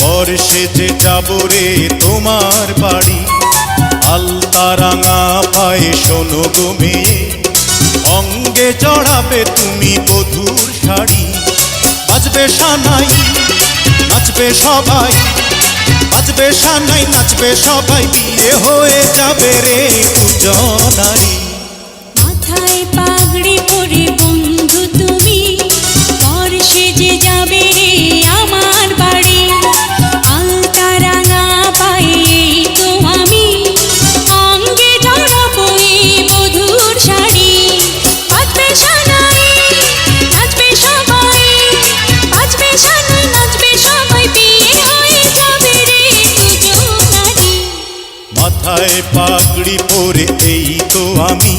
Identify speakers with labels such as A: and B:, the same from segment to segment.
A: বর সেজে যাব রে তোমার বাড়ি। আলতা রাঙা পায়ে শোনো গো মেয়ে, অঙ্গে জড়াবে তুমি বধূর শাড়ি। বাজবে সানাই নাচবে সবাই, বাজবে সানাই নাচবে সবাই, বিয়ে হয়ে যাবে রে দুজনারি।
B: মাথায় পাগড়ি পরে বন্ধু তুমি, বর সেজে যাবে রে আমার বাড়ি। আলতা রাঙা পায়ে তো আমি, অঙ্গে জড়াবো এই বধূর শাড়ি। বাজবে সানাই নাচবে সবাই, বাজবে সানাই নাচবে সবাই, বিয়ে হয়ে যাবে রে দুজনারি।
A: মাথায় পাগড়ি পরে এই তো আমি,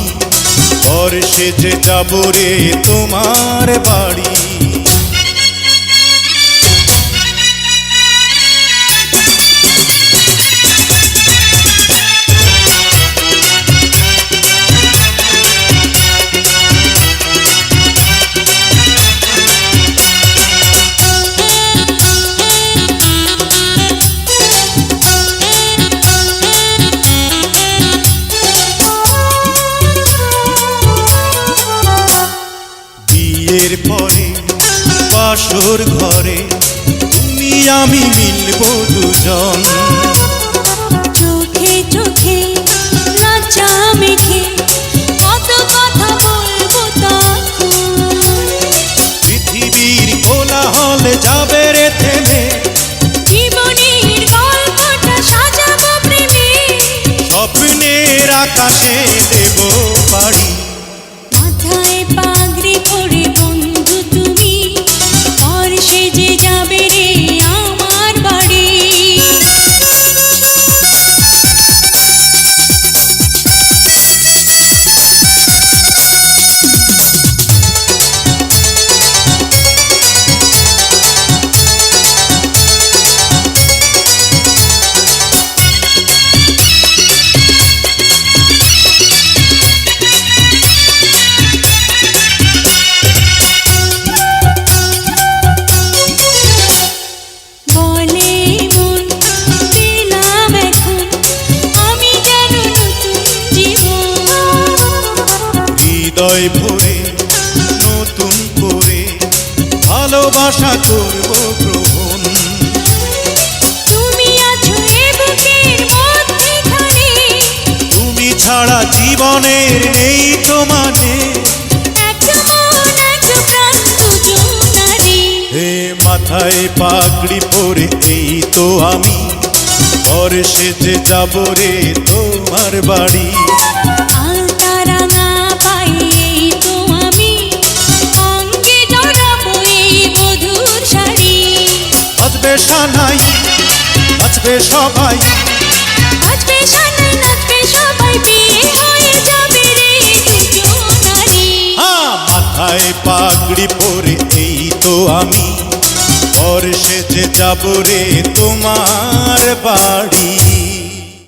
A: বর সেজে যাব রে তোমার বাড়ি। বিয়ের পরে বাসর ঘরে তুমি আমি মিলবো দুজন।
B: চোখে চোখে লজ্জা মেখে কত কথা বলবো তখন।
A: পৃথিবীর কোলাহলে যাবে রে থেমে,
B: জীবনের গল্পটা সাজাবো প্রেমে,
A: স্বপ্নের আকাশে দেব পাড়ি।
B: মাথায় পাগড়ি পরে বন্ধু তুমি, বর সেজে যাবে রে আমার বাড়ি। বলে মন দিলাম এখন আমি যেন নতুন জীবন।
A: হৃদয় ভরে নতুন করে ভালোবাসা করব গ্রহণ।
B: তুমি আছো এ বুকের মধ্যেখানে,
A: তুমি ছাড়া জীবনের নেই তো মানে।
B: এক মন এক প্রাণ দুজনারি।
A: হে মাথায় পাগড়ি পরে এই তো আমি, বর সেজে যাব রে তোমার বাড়ি।
B: আলতা রাঙা পায়ে তো আমি, অঙ্গে জড়াবো এই বধূর শাড়ি।
A: বাজবে সানাই নাচবে সবাই,
B: বাজবে সানাই নাচবে সবাই, বিয়ে হয়ে যাবে রে দুজনারি।
A: মাথায় পাগড়ি পরে এই তো আমি, বর সেজে যাব রে তোমার বাড়ি।